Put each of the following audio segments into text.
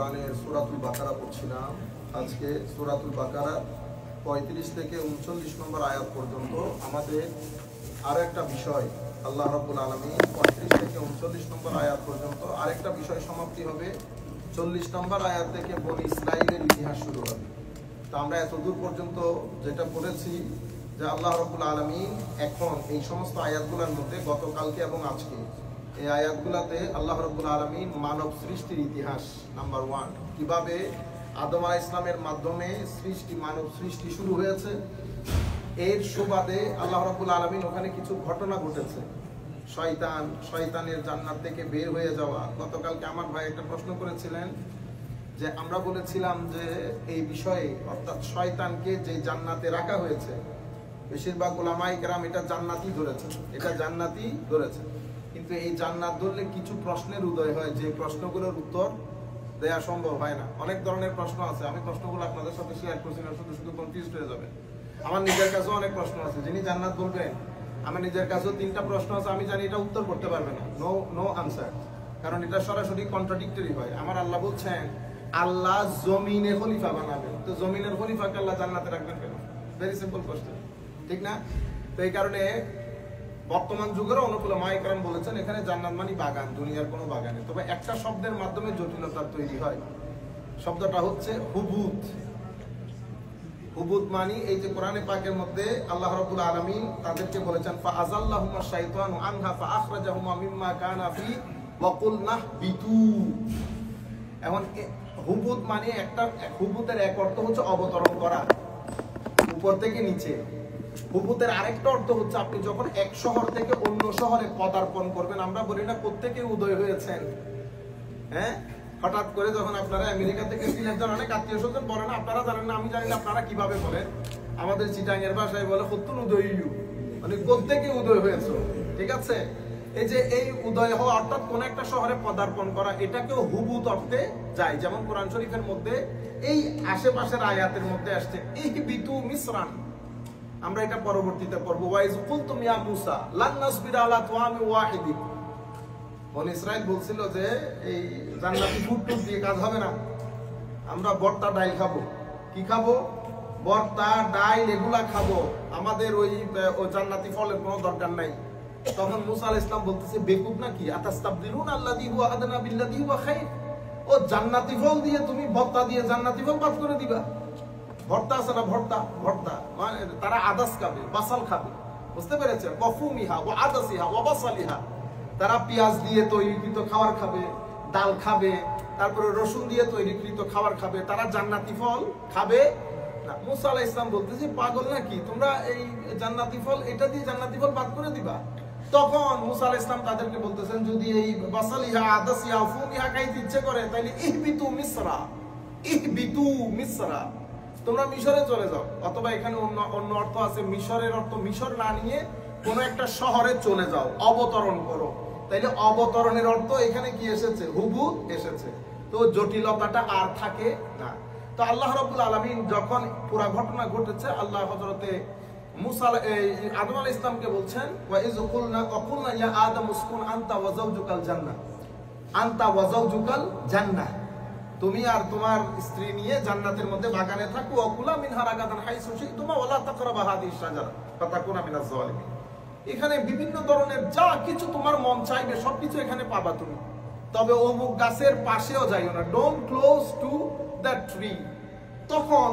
কোরআনে সূরাতুল বাকারা পড়ছিলাম। আজকে সূরাতুল বাকারা 35 থেকে 39 নম্বর আয়াত পর্যন্ত আমাদের আরেকটা বিষয়, আল্লাহ রাব্বুল আলামিন 35 থেকে 39 নম্বর আয়াত পর্যন্ত আরেকটা বিষয় সমাপ্তি হবে। 40 নম্বর আয়াত থেকে বনি ইসরাইলের ইতিহাস শুরু হবে। তো আমরা এতদূর পর্যন্ত যেটা পড়েছি যে আল্লাহ রাব্বুল আলামিন এখন এই সমস্ত আয়াতগুলোর মধ্যে গতকালকে এবং আজকে এই আয়াতগুলোতে আল্লাহ রাব্বুল আলামিন মানব সৃষ্টির ইতিহাস নাম্বার 1, কিভাবে আদম আলাইহিস সালামের মাধ্যমে মানব সৃষ্টি শুরু হয়েছে, এর সুবাদে আল্লাহ রাব্বুল আলামিন ওখানে কিছু ঘটনা ঘটেছে। শয়তানের জান্নাত থেকে বের হয়ে যাওয়া। গতকালকে আমার ভাই একটা প্রশ্ন করেছিলেন যে আমরা বলেছিলাম যে এই বিষয়ে, অর্থাৎ শয়তানকে যে জান্নাতে রাখা হয়েছে, বেশিরভাগ উলামায়ে কেরাম এটা জান্নাতই ধরেছে, কিন্তু এই জান্নাত ধরলে কিছু প্রশ্নের উদয় হয়, যে প্রশ্নগুলোর উত্তর দেয়া সম্ভব হয় না। অনেক ধরনের প্রশ্ন আছে, আমি প্রশ্নগুলো আপনাদের সাথে শেয়ার করছি না, শুধু কনফিউজড হয়ে যাবে। আমার নিজের কাছেও অনেক প্রশ্ন আছে, যিনি জান্নাত বলবেন আমার নিজের কাছেও 3টা প্রশ্ন আছে, আমি জানি এটা উত্তর করতে পারবে না, নো আনসার, কারণ এটা সরাসরি কন্ট্রাডিক্টরি হয়। আমার আল্লাহ বলছেন আল্লাহ জমিনে খলিফা বানাবেন, তো জমিনের খলিফাকে আল্লাহ জান্নাতে রাখবেন কেন? ভেরি সিম্পল কোশ্চেন, ঠিক না? তো এই কারণে বর্তমান যুগের অনেক উলামায়ে কেরাম বলেছেন এখানে জান্নাত মানে বাগান, দুনিয়ার কোনো বাগানে। তবে একটা শব্দের মাধ্যমে জটিলতা তৈরি হয়, শব্দটা হচ্ছে হুবুত। হুবুত মানে এই যে কোরআনে পাকের মধ্যে আল্লাহ রাব্বুল আলামিন তাদেরকে বলেছেন ফাআযাল্লাহুমা শাইতানু আনহা ফাআখরাজাহুমা মিম্মা কানা ফি ওয়া কুলনা বিতু। এখন হুবুত মানে হুবুতের এক অর্থ হচ্ছে অবতরণ করা, উপর থেকে নিচে। হুবুতের আরেকটা অর্থ হচ্ছে আপনি যখন এক শহর থেকে অন্য শহরে পদার্পণ করবেন। আমরা বলি না প্রত্যেকে উদয় হয়েছেন, হ্যাঁ? হঠাৎ করে যখন আপনারা আমেরিকা থেকে সিলেটের অনেক আত্মীয় স্বজন বলেন, আপনারা জানেন না, আমি জানি না আপনারা কিভাবে বলেন। আমাদের চিটাঙ্গের ভাষায় বলে হতুন উদয়, মানে প্রত্যেকে উদয় হয়েছে, ঠিক আছে? এই যে এই উদয় হওয়া অর্থাৎ কোন একটা শহরে পদার্পণ করা, এটাকেও হুবুত অর্থে যায়। যেমন কোরআন শরীফের মধ্যে এই আশেপাশের আয়াতের মধ্যে আসছে ইহবিতু মিসরান, আমরা এটা পরবর্তীতে পড়বো। ওয়াইজ কুলতুম ইয়া মূসা লান নাসবিরা আলা তুআমি ওয়াহিদিন। বনি ইসরাইল বলছিল যে এই জান্নাতি ফুড দিয়ে কাজ হবে না, আমরা ভর্তা ডাইল খাবো। কি খাবো? ভর্তা ডাইল এগুলা খাবো, আমাদের ওই জান্নাতি ফলের কোনো দরকার নাই। তখন মূসা আলাইহিস সালাম বলতেছে বেকুব নাকি, আতাস্তাবদিলুন আল্লাযী হুয়া আদনা বিল্লাযী হুয়া খায়র। ও জান্নাতি ফল দিয়ে তুমি ভর্তা দিয়ে জান্নাতি ফল বাদ করে দিবা? ভর্তা আছে না, ভর্তা মানে তারা আদাস খাবে, বাসাল খাবে, বুঝতে পেরেছেন? কফুমিহা ওয়া আদাসিহা ওয়া বাসালিহা, তারা পেঁয়াজ দিয়ে তৈরিকৃত খাবার খাবে, ডাল খাবে, তারপরে রসুন দিয়ে তৈরিকৃত খাবার খাবে, তারা জান্নাতি ফল খাবে না। মূসা আলাইহিস সালাম বলতেছে পাগল নাকি তোমরা, এই জান্নাতি ফল এটা দিয়ে জান্নাতি ফল বাদ করে দিবা? তখন মূসা আলাইহিস সালাম তাদেরকে বলতেছেন যদি এই বাসালিহা আদাসিহা ফুমিহা খাইতে ইচ্ছে করে তাহলে ইহবিতু মিসরা, তোমরা মিশরে চলে যাও। অথবা এখানে অন্য অর্থ আছে, মিশরের অর্থ মিশর না নিয়ে কোন একটা শহরে চলে যাও, অবতরণ করো। তাইলে অবতরণের অর্থ এখানে কি এসেছে? হুবুত এসেছে। তো জটিলতাটা আর থাকে না। তো আল্লাহ রাব্বুল আলামিন যখন পুরো ঘটনা ঘটেছে, আল্লাহ হযরতে মূসা আদম আলাইহিস সালামকে বলছেন ওয়া ইয কুলনা ইয়া আদম উসকুন আনতা ওয়া যাওজুকাল জান্নাহ, তুমি আর তোমার স্ত্রী নিয়ে জান্নাতের মধ্যে বাগানে থাকো, ওয়াকুলা মিনহা রাগাদান হাইসু শি'তুমা ওয়া লা তাকরাবা হাযিহিশ শাজারা ফাতাকুনা মিনাজ জালিমিন। এখানে বিভিন্ন ধরনের যা কিছু তোমার মন চাইবে সবকিছু এখানে পাবা তুমি, তবে অমুক গাছের পাশেও যাইও না, don't close to that tree. তখন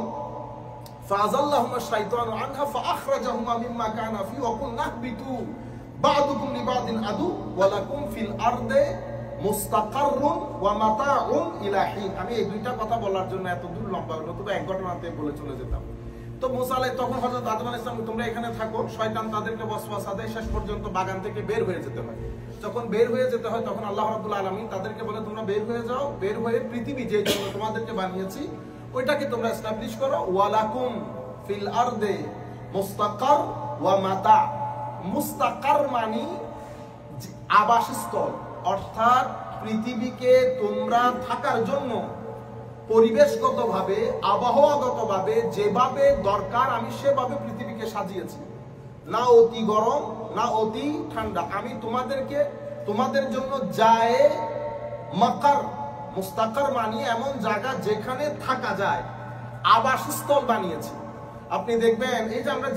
ফাযাল্লাহুমা শাইতানু আনহা ফাআখরাজাহুমা মিম্মা কানা ফি ওয়া কুলনা ইহবিতু বা'দুকুম লিবা'দিন আদু ওয়া লাকুম ফিল আরদি মুস্তাকাররুন ওয়া মাতাউন ইলা হিন। আমি এই দুইটা কথা বলার জন্য এত দূর লম্বা হলো, তবে এক ঘটনাতে বলে চলে যেতাম। তো মূসা তখন হযরত আদম আলাইহিস সালাম তোমরা এখানে থাকো, শয়তান তাদেরকে ওয়াসওয়াসা দেয়, শেষ পর্যন্ত বাগান থেকে বের হয়ে যেতে হয়। যখন বের হয়ে যেতে হয় তখন আল্লাহ রাব্বুল আলামিন তাদেরকে বলে তোমরা বের হয়ে যাও, বের হয়ে পৃথিবী যে জন্য তোমাদেরকে বানিয়েছি ওইটাকে তোমরা এস্টাবলিশ করো। ওয়ালাকুম ফিল আরদি মুস্তাকার ওয়া মাতা। মুস্তাকার মানে আবাসস্থল, অর্থাৎ পৃথিবীকে তোমরা থাকার জন্য পরিবেশগতভাবে আবহাওয়াগতভাবে যেভাবে দরকার আমি সেভাবে পৃথিবীকে সাজিয়েছি, না অতি গরম না অতি ঠান্ডা। আমি তোমাদের জন্য যায় মাকার মুস্তাকার মানে এমন জায়গা যেখানে থাকা যায়, আবাসস্থল বানিয়েছে। আপনি দেখবেন এই যে আমরা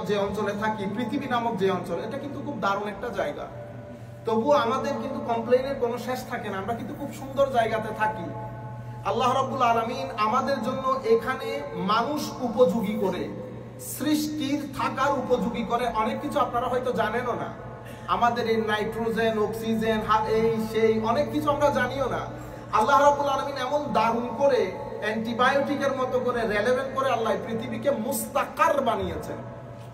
যে অঞ্চলে থাকি, পৃথিবী নামক যে অঞ্চল, এটা কিন্তু খুব দারুণ একটা জায়গা। তবুও আমাদের কিন্তু কমপ্লেইনের কোনো শেষ থাকে না, আমরা কিন্তু খুব সুন্দর জায়গাতে থাকি। আল্লাহ রাব্বুল আলামিন আমাদের জন্য এখানে মানুষ উপযোগী করে, সৃষ্টির থাকার উপযোগী করে অনেক কিছু আপনারা হয়তো জানেনও না। আমাদের এই নাইট্রোজেন, অক্সিজেন, এই সেই অনেক কিছু আমরা জানিও না। আল্লাহ রাব্বুল আলামিন এমন দারুণ করে অ্যান্টিবায়োটিকের মতো করে রেলেভেন্ট করে আল্লাহ পৃথিবীকে মুস্তাকার বানিয়েছেন,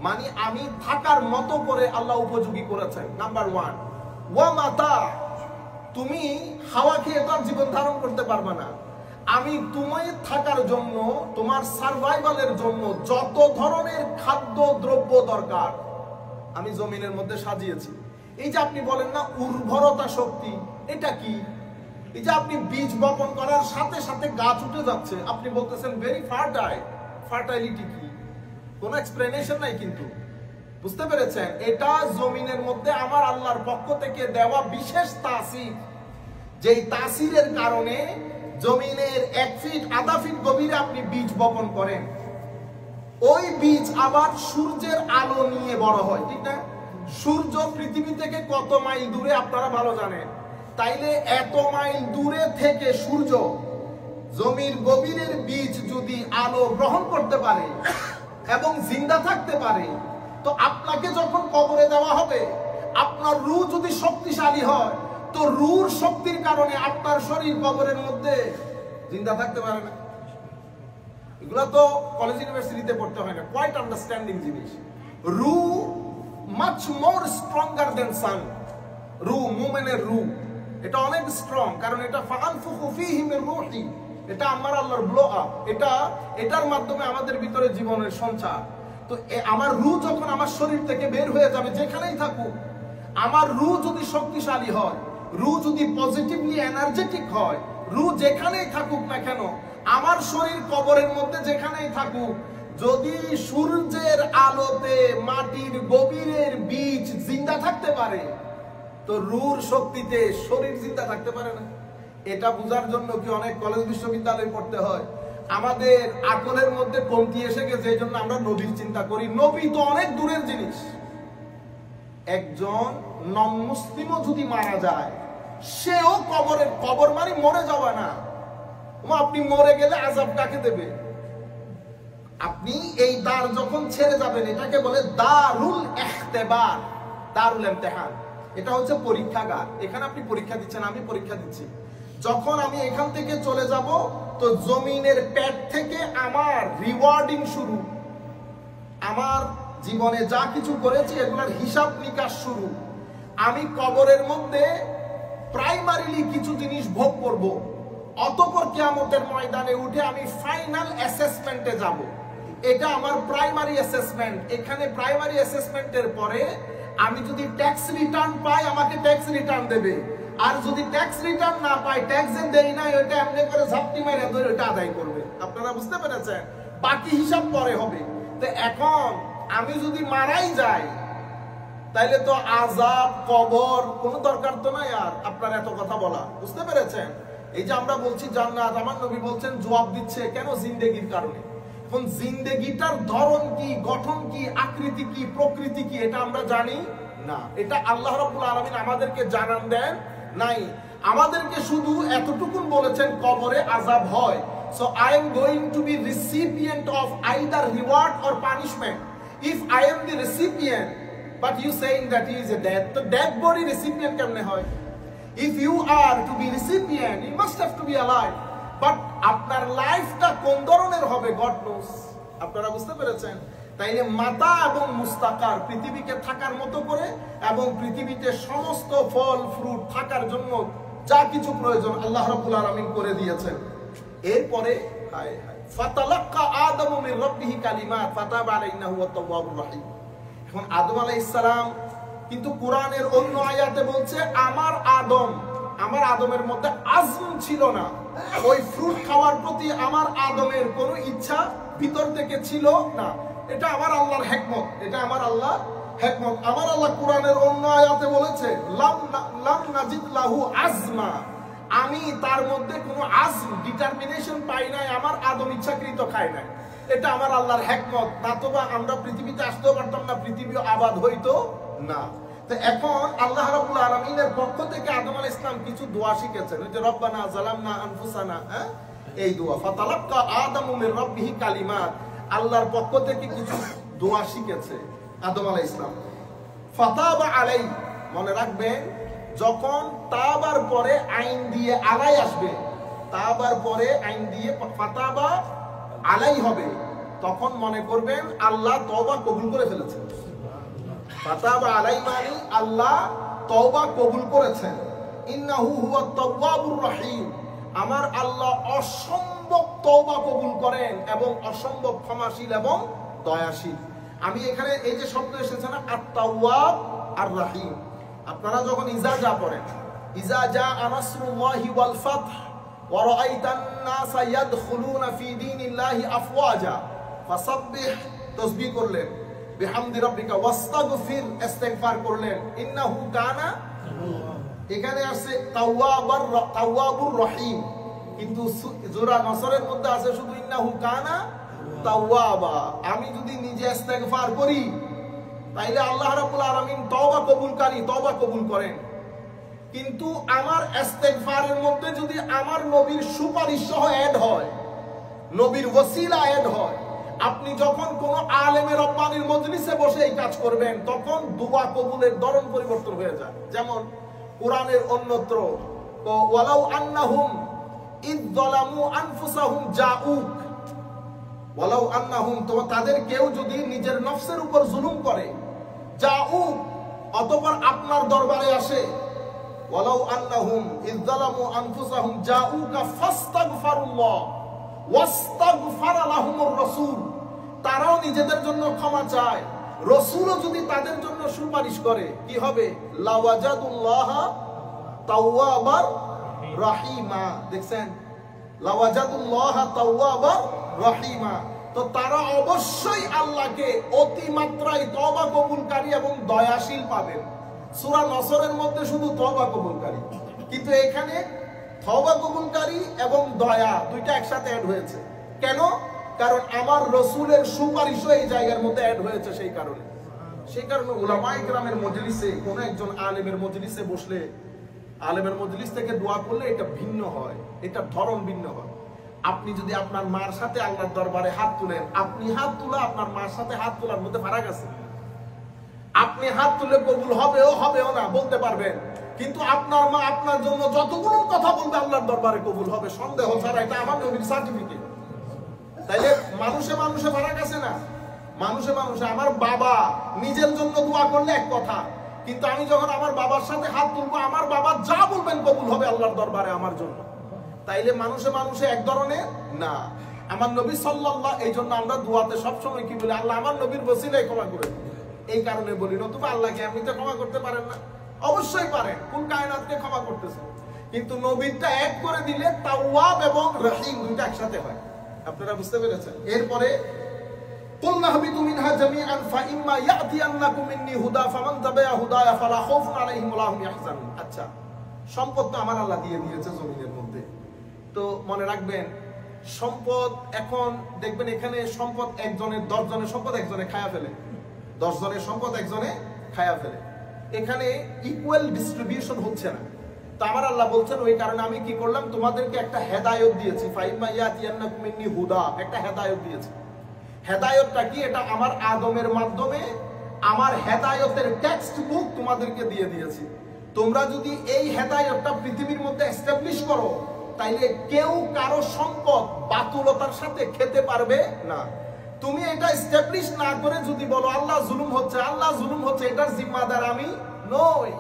মানে আমি থাকার মতো করে আল্লাহ উপযোগী করেছেন। নাম্বার 1, ওয়া মাতা, তুমি হাওয়া খেয়ে তো জীবন ধারণ করতে পারবে না। আমি তোমায় থাকার জন্য, তোমার সার্ভাইভালের জন্য যত ধরনের খাদ্য দ্রব্য দরকার আমি জমিনের মধ্যে সাজিয়েছি। এই যে আপনি বলেন না উর্বরতা শক্তি, এটা কি? এই যে আপনি বীজ বপন করার সাথে সাথে গাছ উঠে যাচ্ছে, আপনি বলতেছেন ভেরি ফার্টাইল। ফার্টাইলিটি কি? কোনো এক্সপ্লেনেশন নাই কিন্তু, বুঝতে পেরেছেন? এটা জমিনের মধ্যে আমার আল্লাহর পক্ষ থেকে দেওয়া বিশেষ তাসির, যেই তাসিরের কারণে জমিনের 1 ফিট আধা ফিট গভীরে আপনি বীজ বপন করেন, ওই বীজ আবার সূর্যের আলো নিয়ে বড় হয়, ঠিক না? সূর্য পৃথিবী থেকে কত মাইল দূরে আপনারা ভালো জানেন। তাইলে এত মাইল দূরে থেকে সূর্য জমির গভীরের বীজ যদি আলো গ্রহণ করতে পারে এবং জিন্দা থাকতে পারে, তো আপনাকে যখন কবরে দেওয়া হবে, আপনার রূহ যদি শক্তিশালী হয়, তো রূহর শক্তির কারণে আপনার শরীর কবরের মধ্যে জিন্দা থাকতে পারে না। এগুলো তো কলেজ ইউনিভার্সিটিতে পড়তে হয় না, কোয়াইট আন্ডারস্ট্যান্ডিং জিনিস। রূহ মাচ মোর স্ট্রঙ্গার দেন সান। রূহ, মুমিনের রূহ, এটা অনেক স্ট্রং, কারণ এটা ফাআনফুখু ফীহি মির রূহি, এটা আমার আল্লাহর ব্লো আপ, এটার মাধ্যমে আমাদের ভিতরে জীবনের সঞ্চার। তো আমার রূহ যখন আমার শরীর থেকে বের হয়ে যাবে, যেখানেই থাকুক, আমার রূহ যদি শক্তিশালী হয়, রূহ যদি পজিটিভলি এনার্জেটিক হয়, রূহ যেখানেই থাকুক না কেন, আমার শরীর কবরের মধ্যে যেখানেই থাকুক, যদি সূর্যের আলোতে মাটির গভীরের বীজ জিন্দা থাকতে পারে, তো রূহর শক্তিতে শরীর জিন্দা থাকতে পারে না। এটা বোঝার জন্য কি অনেক কলেজ বিশ্ববিদ্যালয়ে পড়তে হয়? আমাদের আকলের মধ্যে কমতি এসে গেছে, এই জন্য আমরা নবীর চিন্তা করি। নবী তো অনেক দূরের জিনিস। একজন নন মুসলিমও যদি মারা যায়, সেও কবর মানে মরে যাওয়া না। আপনি মরে গেলে আযাব কাকে দেবে? আপনি এই দ্বার যখন ছেড়ে যাবেন, এটাকে বলে দারুল ইখতিবার, দারুল ইমতিহান। এটা হচ্ছে পরীক্ষাগার, এখানে আপনি পরীক্ষা দিচ্ছেন, আমি পরীক্ষা দিচ্ছি। যখন আমি এখান থেকে চলে যাব, তো জমিনের পেট থেকে আমার রিওয়ার্ডিং শুরু, আমার জীবনে যা কিছু করেছি এগুলোর হিসাব নিকাশ শুরু। আমি কবরের মধ্যে প্রাইমারিলি কিছু জিনিস ভোগ করব, অতঃপর কিয়ামতের ময়দানে উঠে আমি ফাইনাল অ্যাসেসমেন্টে যাব। এটা আমার প্রাইমারি অ্যাসেসমেন্ট। এখানে প্রাইমারি অ্যাসেসমেন্টের পরে আমি যদি ট্যাক্স রিটার্ন পাই, আমাকে ট্যাক্স রিটার্ন দেবে। আর যদি ট্যাক্স রিটার্ন না পাই, ট্যাক্সের দেই না, ওইটা এমনি করে ঝাপটি মেরে ধরে ওইটা আদায় করবে। আপনারা বুঝতে পেরেছেন? বাকি হিসাব পরে হবে। তো এখন আমি যদি মারাই যাই, তাইলে তো আযাব, কবর কোনো দরকার তো নাই আর আপনার এত কথা বলা। বুঝতে পেরেছেন? এই যে আমরা বলছি জান্নাত, আমার নবী বলছেন জবাব দিচ্ছে কেন? জিন্দেগির কারণে। এখন জিন্দেগিটার ধরন কি, গঠন কি, আকৃতি কি, প্রকৃতি কি, এটা আমরা জানি না। এটা আল্লাহ রাব্বুল আলামিন আমাদেরকে জানান দেন নাই। আমাদেরকে শুধু এতটুকুন বলেছেন কবরে আযাব হয়। So I am going to be recipient of either reward or punishment. If I am the recipient, but you saying that he is a dead, the dead body recipient কেমনে হয়? If you are to be recipient, you must have to be alive. But আপনার লাইফটা কোন ধরনের হবে, God knows. আপনারা বুঝতে পেরেছেন? তাইলে মাতা এবং মুস্তাকার পৃথিবীকে থাকার মতো করে, এবং পৃথিবীতে সমস্ত ফল ফ্রুট থাকার জন্য যা কিছু প্রয়োজন আল্লাহ রাব্বুল আলামিন করে দিয়েছেন। এরপরে ফাতালাক্কা আদমু মির রাব্বিহি কালিমাত ফাতাবা আলাইহি ইন্নাহু ওয়াত তাওয়াবুর রহিম। এখন আদম আলাইহিস সালাম, কিন্তু কোরআনের অন্য আয়াতে বলছে আমার আদমের মধ্যে আজম ছিল না, ওই ফ্রুট খাওয়ার প্রতি আমার আদমের কোনো ইচ্ছা ভিতর থেকে ছিল না। এটা আমার আল্লাহর হিকমত, এটা আমার আল্লাহর হিকমত। আমার আল্লাহ কোরআনের অন্য আয়াতে বলেছে লাম নাজিদ লাহু আজমা, আমি তার মধ্যে কোনো ডিটারমিনেশন পাই নাই, আমার আদম ইচ্ছাকৃত খাই নাই। এটা আমার আল্লাহর হিকমত, না তো বা আমরা পৃথিবীতে আসতেও পারতাম না, পৃথিবী আবাদ হইতো না। তো এখন আল্লাহ রাব্বুল আলামিনের পক্ষ থেকে আদম আলাইহিস সালাম কিছু দোয়া শিখেছেন, ওই যে রব্বানা যালামনা আনফুসানা, এই দোয়া, ফাতালাক্কা আদামু মির রাব্বিহি কালিমাত, আল্লাহর পক্ষ থেকে কিছু দোয়া শিখেছে আদম আলাইহিস সালাম। ফাতাবা আলাই, মনে রাখবেন যখন তাবার পরে আইন দিয়ে আলাই আসবে, তাবার পরে আইন দিয়ে ফাতাবা আলাই হবে, তখন মনে করবেন আল্লাহ তওবা কবুল করে ফেলেছেন। ফাতাবা আলাই মানে আল্লাহ তওবা কবুল করেছেন। ইন্নাহু হুয়াত তাওয়াবুর রহিম, আমার আল্লাহ অসম্ভব তওবা কবুল করেন এবং অসম্ভব ক্ষমাশীল এবং দয়াশীল। আমি এখানে এই যে শব্দ এসেছে না, আত-তাওয়াব আর রহিম, আপনারা যখন ইজা যা পড়েন, ইজা জা নাসরুল্লাহি ওয়াল ফাতহ ওয়া রাআইতান নাসা ইয়াদখুলুনা ফি দীনিল্লাহি আফওয়াজা ফাসাব্বিহ, তাসবিহ করলেন, বিহামদি রাব্বিকা ওয়াস্তাগফির, ইস্তিগফার করলেন, ইন্নাহু কানা, এখানে আছে তাওয়াবুর রহিম, কিন্তু সূরা নসরের মধ্যে আছে শুধু ইন্নাহু কানা তাওয়াবা। আমি যদি নিজে ইস্তিগফার করি তাইলে আল্লাহ রাব্বুল আলামিন তওবা কবুলকারী, তওবা কবুল করেন। কিন্তু আমার ইস্তিগফারের মধ্যে যদি আমার নবীর সুপারিশ সহ অ্যাড হয়, নবীর ওসিলা অ্যাড হয়, আপনি যখন কোন আলেমে রব্বানির মজলিসে বসে এই কাজ করবেন, তখন দোয়া কবুলের ধরন পরিবর্তন হয়ে যায়। যেমন কোরআনের অন্যত্র, ওয়ালাউ আন্নাহুম ইয যালামু আনফুসাহুম জাউক, ওয়ালাউ আন্নাহুম, তো তাদের কেউ যদি নিজের নফসের উপর জুলুম করে, জাউক, অতঃপর আপনার দরবারে আসে, ওয়ালাউ আন্নাহুম ইয যালামু আনফুসাহুম জাউকা ফাস্তাগফিরুল্লাহ ওয়াস্তাগফারা লাহুমুর রাসূল, তারাও নিজেদের জন্য ক্ষমা চায়, রাসূলও যদি তাদের জন্য সুপারিশ করে, কি হবে? লাওয়াজাদুল্লাহ তাওয়াবার রহিমা। দেখছেন, লাওয়াজাদুল্লাহ তাওয়াবার রহিমা, তো তারা অবশ্যই আল্লাহকে অতিমাত্রায় তওবা কবুলকারী এবং দয়াশীল পাবেন। সূরা নসরের মধ্যে শুধু তওবা কবুলকারী, কিন্তু এখানে তওবা কবুলকারী এবং দয়া দুইটা একসাথে অ্যাড হয়েছে। কেন? কারণ আমার রাসূলের সুপারিশও এই জায়গার মধ্যে অ্যাড হয়েছে। সেই কারণে উলামায়ে কেরামের মজলিসে, কোন একজন আলেমের মজলিসে বসলে, আলেমের মজলিস থেকে দোয়া করলে এটা ভিন্ন হয়, এটা ধরন ভিন্ন হয়। আপনি যদি আপনার মার সাথে আল্লাহর দরবারে হাত তুলেন, আপনি হাত তোলা আপনার মার সাথে হাত তোলার মধ্যে ফারাক আছে। আপনি হাত তুলে কবুল হবেও না বলতে পারবেন, কিন্তু আপনার মা আপনার জন্য যতগুলো কথা বলবে আল্লাহর দরবারে কবুল হবে, সন্দেহ ছাড়া। এটা আমার নবীর সার্টিফিকেট। তাইলে মানুষে ফারাক আছে না? মানুষে আমার বাবা নিজের জন্য দোয়া করলে এক কথা, কিন্তু আমি যখন আমার বাবার সাথে হাত তুলবো, আমার বাবা যা বলবেন কবুল হবে আল্লাহর দরবারে আমার জন্য। তাইলে মানুষে এক ধরনের না। আমার নবী সাল্লাল্লাহু, এই জন্য আমরা দোয়াতে সবসময় কি বলি? আল্লাহ আমার নবীর ওসিলায় ক্ষমা করে দিন। এই কারণে বলি, নতুবা আল্লাহকে এমনিতে ক্ষমা করতে পারেন না? অবশ্যই পারেন, কোন কায়নাতকে ক্ষমা করতেছেন, কিন্তু নবীরটা এক করে দিলে তাওয়াব এবং রহিম দুইটা একসাথে হয়। আপনারা বুঝতে পেরেছেন? এরপরে কুলনা হাবিতু মিনহা জামিআন ফাইম্মা ইয়াতিয়ান্নাকুম মিন্নি হুদা ফামান তাবিআ হুদায়া ফালা খাউফুন আলাইহিম ওয়া লা হুম ইয়াহজানুন। আচ্ছা, সম্পদ তো আমার আল্লাহ দিয়ে দিয়েছে জমিনের মধ্যে, তো মনে রাখবেন সম্পদ, এখন দেখবেন এখানে সম্পদ একজনের, 10 জনের সম্পদ একজনে খায়া ফেলে, 10 জনের সম্পদ একজনে খায়া ফেলে, এখানে ইকুয়াল ডিস্ট্রিবিউশন হচ্ছে না। তো আমার আল্লাহ বলছেন, ওই কারণে আমি কি করলাম, তোমাদেরকে একটা হেদায়েত দিয়েছি, ফাইম্মা ইয়াতিয়ান্নাকুম মিন্নি হুদা, একটা হেদায়েত দিয়েছি। হেদায়েতটা কি? এটা আমার আদমের মাধ্যমে আমার হেদায়েতের টেক্সট বুক তোমাদেরকে দিয়ে দিয়েছি। তোমরা যদি এই হেদায়েতটা পৃথিবীর মধ্যে এস্টাবলিশ করো, তাইলে কেউ কারো সম্পদ বাতুলতার সাথে খেতে পারবে না। তুমি এটা এস্টাবলিশ না করে যদি বলো আল্লাহ জুলুম হচ্ছে, এটার জিম্মাদার আমি নই।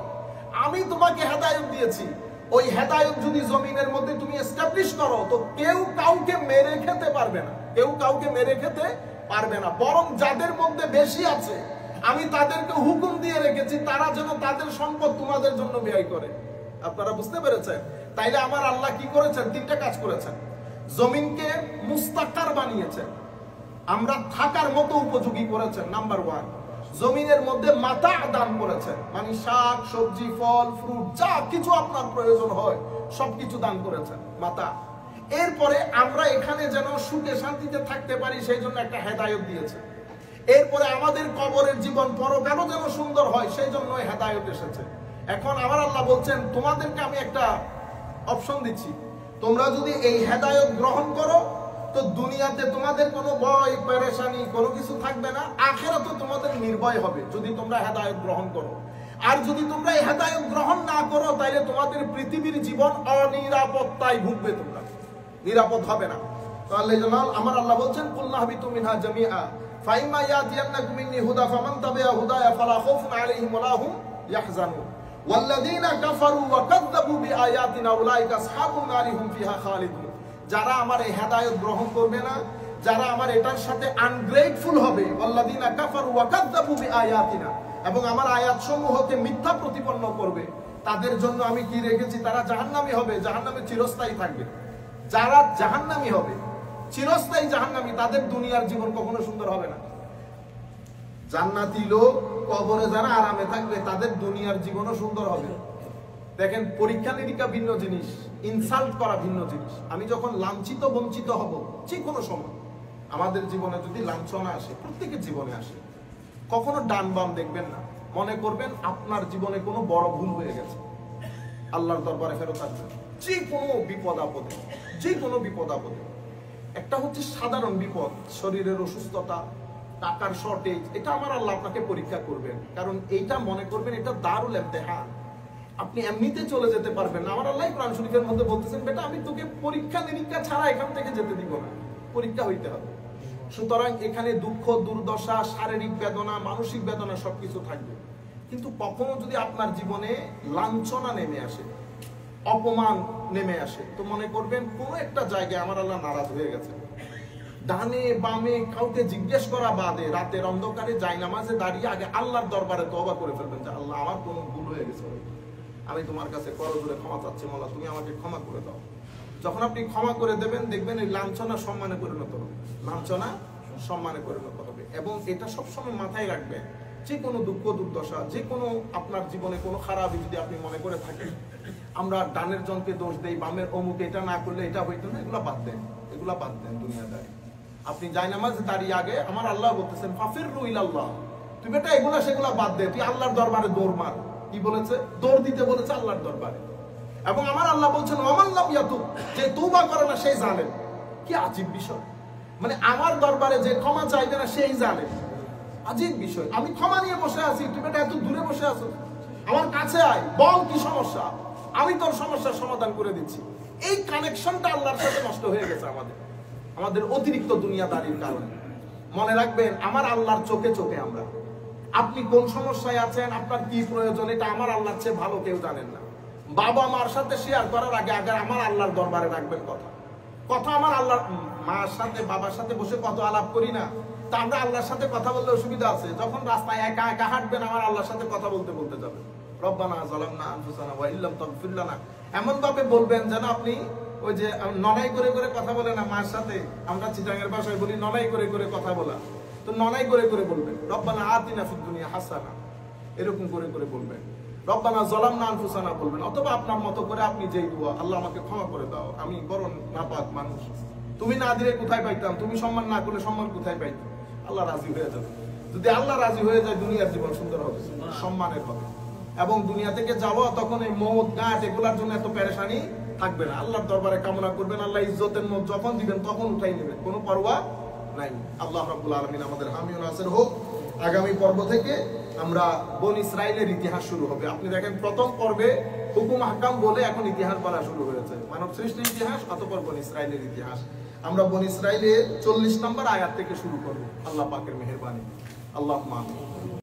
আমি তোমাকে হেদায়েত দিয়েছি, ওই হেদায়েত যদি জমিনের মধ্যে তুমি এস্টাবলিশ করো, তো কেউ কাউকে মেরে খেতে পারবে না, বরং যাদের মধ্যে বেশি আছে আমি তাদেরকে হুকুম দিয়ে রেখেছি তারা যেন তাদের সম্পদ তোমাদের জন্য ব্যয় করে। আপনারা বুঝতে পেরেছেন? তাইলে আমার আল্লাহ কি করেছেন? 3টা কাজ করেছেন। জমিনকে মুস্তাকার বানিয়েছেন, আমরা থাকার মতো উপযোগী করেছেন। নাম্বার 1, জমিনের মধ্যে মাতা দান করেছেন, মানে শাক সবজি ফল ফ্রুট যা কিছু আপনার প্রয়োজন হয় সবকিছু দান করেছেন মাতা। এরপরে আমরা এখানে যেন সুখে শান্তিতে থাকতে পারি সেই জন্য একটা হেদায়েত দিয়েছে। এরপরে আমাদের কবরের জীবন পরকালও যেন সুন্দর হয় সেই জন্য হেদায়েত এসেছে। এখন আমার আল্লাহ বলছেন তোমাদেরকে আমি একটা অপশন দিচ্ছি, তোমরা যদি এই হেদায়েত গ্রহণ করো তো দুনিয়াতে তোমাদের কোনো ভয় পেরেশানি কোনো কিছু থাকবে না, আখিরাতে তোমাদের নির্ভয় হবে যদি তোমরা হেদায়েত গ্রহণ করো। আর যদি তোমরা এই হেদায়েত গ্রহণ না করো তাহলে তোমাদের পৃথিবীর জীবন অনিরাপত্তায় ভুগবে, তোমরা নিরাপদ হবে না। তাহলে আমার আল্লাহ বলছেন কুল্লা হাবিতু মিনহা জামিআ ফাইম্মা ইয়াতিয়ান্নাকুম মিন্নি হুদা ফামান তাবিআ হুদায়া ফালা খাউফুন আলাইহিম ওয়া লা হুম ইয়াহজানুন ওয়াল্লাযীনা কাফারু ওয়া কাযযাবু বিআয়াতিনা উলাইকা আসহাবুন নারি হুম ফিহা খালিদুন। যারা আমার এই হেদায়েত গ্রহণ করবে না, যারা আমার এটার সাথে আনগ্রেটফুল হবে, ওয়াল্লাযীনা কাফারু ওয়া কাযযাবু বিআয়াতিনা, এবং আমার আয়াতসমূহকে মিথ্যা প্রতিপন্ন করবে, তাদের জন্য আমি কি রেখেছি, তারা জাহান্নামী হবে, জাহান্নামে চিরস্থায়ী থাকবে। যারা জাহান্নামী হবে, চিরস্থায়ী জাহান্নামী, তাদের দুনিয়ার জীবন কখনো সুন্দর হবে না। জান্নাতি লোক কবরে যারা আরামে থাকবে তাদের দুনিয়ার জীবনও সুন্দর হবে। দেখেন, পরীক্ষা নিরীক্ষা ভিন্ন জিনিস, ইনসাল্ট করা ভিন্ন জিনিস। আমি যখন লাঞ্ছিত বঞ্চিত হব যে কোনো সময়, আমাদের জীবনে যদি লাঞ্ছনা আসে, প্রত্যেকের জীবনে আসে, কখনো ডান বাম দেখবেন না, মনে করবেন আপনার জীবনে কোনো বড় ভুল হয়ে গেছে, আল্লাহর দরবারে ফেরত আসবেন। যে কোনো বিপদ আপদে, যে কোনো বিপদ আপদে, একটা হচ্ছে সাধারণ বিপদ, শরীরের অসুস্থতা, টাকার শর্টেজ, এটা আমার আল্লাহ আপনাকে পরীক্ষা করবেন, কারণ এইটা মনে করবেন এটা দারুল ইমতিহান, আপনি এমনিতে চলে যেতে পারবেন না। আমার আল্লাহ কোরআন শরীফের মধ্যে বলতেছেন, বেটা আমি তোকে পরীক্ষা নিরীক্ষা ছাড়া এখান থেকে যেতে দিব না, পরীক্ষা হইতে হবে। সুতরাং এখানে দুঃখ দুর্দশা, শারীরিক বেদনা, মানসিক বেদনা সবকিছু থাকবে, কিন্তু কখনো যদি আপনার জীবনে লাঞ্ছনা নেমে আসে, অপমান নেমে আসে, তো মনে করবেন কোনো একটা জায়গায় আমার আল্লাহ নারাজ হয়ে গেছে। ডানে বামে কাউকে জিজ্ঞেস করা বাদে রাতের অন্ধকারে জায়নামাজে দাঁড়িয়ে আগে আল্লাহর দরবারে তওবা করে ফেলবেন যে আল্লাহ আমার কোনো ভুল হয়ে গেছে, আমি তোমার কাছে করজোড়ে ক্ষমা চাচ্ছি, মাওলা তুমি আমাকে ক্ষমা করে দাও। যখন আপনি ক্ষমা করে দেবেন, দেখবেন এই লাঞ্ছনা সম্মানে পরিণত হবে, লাঞ্ছনা সম্মানে পরিণত হবে। এবং এটা সবসময় মাথায় রাখবেন, যে কোনো দুঃখ দুর্দশা, যে কোনো আপনার জীবনে কোনো খারাপই যদি আপনি মনে করে থাকেন, আমরা ডানের জনকে দোষ দেই, বামের অমুকে এটা না করলে এটা হইতো না, এগুলা বাদ দেন, এগুলা বাদ দেন। দুনিয়াদারি আপনি জায়নামাজ দাঁড়িয়ে আগে আমার আল্লাহ বলতেছেন ফাফিরু ইলাল্লাহ, তুই বেটা এগুলা সেগুলা বাদ দে, তুই আল্লাহর দরবারে দৌড় মার। কি বলেছে? দৌড় দিতে বলেছে আল্লাহর দরবারে। এবং আমার আল্লাহ বলছেন ওয়ামাল্লাম ইয়াতুব, যে তওবা করে না সেই জালেম। কি আজীব বিষয়, মানে আমার দরবারে যে ক্ষমা চাইবে না সেই জালেম, আজীব বিষয়। আমি ক্ষমা নিয়ে বসে আছি, তুই বেটা এত দূরে বসে আছো, আমার কাছে আয়, বল কি সমস্যা, আমি তোর সমস্যার সমাধান করে দিচ্ছি। এই কানেকশনটা আল্লাহর সাথে নষ্ট হয়ে গেছে আমাদের অতিরিক্ত দুনিয়াদারির কারণে। মনে রাখবেন, আমার আল্লাহর চোখে চোখে আমরা, আপনি কোন সমস্যায় আছেন, আপনার কি প্রয়োজন, এটা আমার আল্লাহর চেয়ে ভালো কেউ জানেন না। বাবা মার সাথে শেয়ার করার আগে আগে আমার আল্লাহর দরবারে রাখবেন কথা। আমার আল্লাহর মার সাথে বাবার সাথে বসে কত আলাপ করি না, তা আমরা আল্লাহর সাথে কথা বললে অসুবিধা আছে। যখন রাস্তায় একা একা হাঁটবেন, আমার আল্লাহর সাথে কথা বলতে বলতে যাবেন, রব্বানা যালামনা আনফুসানা ওয়া ইল্লাম তাগফির লানা, এমন ভাবে বলবেন যেন আপনি ওই যে ননাই করে করে কথা বলে না মার সাথে, আমরা চিটাঙ্গের ভাষায় বলি ননাই করে করে কথা বলা, তো ননাই করে করে বলবেন রব্বানা আতিনা ফিদ দুনিয়া হাসানা, এরকম করে করে বলবেন। রব্বানা যালামনা আনফুসানা বলবেন, অথবা আপনার মতো করে আপনি যেই দোয়া, আল্লাহ আমাকে ক্ষমা করে দাও, আমি বড় নাপাক মানুষ, তুমি না দিলে কোথায় পাইতাম, তুমি সম্মান না করলে সম্মান কোথায় পাইতাম। আল্লাহ রাজি হয়ে যাবে। যদি আল্লাহ রাজি হয়ে যায়, দুনিয়ার জীবন সুন্দর হবে, সম্মানের হবে। এবং দুনিয়া থেকে যাওয়া, তখন এই মৌত গাঁট এগুলার জন্য এত পেরেশানি থাকবে না। আল্লাহর দরবারে কামনা করবেন, আল্লাহ ইজ্জতের মত যখন দিবেন তখন উঠাই নেবেন, কোনো পরোয়া নাই। আল্লাহ রাব্বুল আলামিন আমাদের হামি ও নাসির হোক। আগামী পর্ব থেকে আমরা বনী ইসরাইলের ইতিহাস শুরু হবে। আপনি দেখেন, প্রথম পর্বে হুকুম আহকাম বলে এখন ইতিহাস বলা শুরু হয়েছে, মানব সৃষ্টির ইতিহাস, অতঃপর বনী ইসরাইলের ইতিহাস। আমরা বনী ইসরাইলের 40 নম্বর আয়াত থেকে শুরু করব, আল্লাহ পাকের মেহেরবানি। আল্লাহুম্মা আমিন।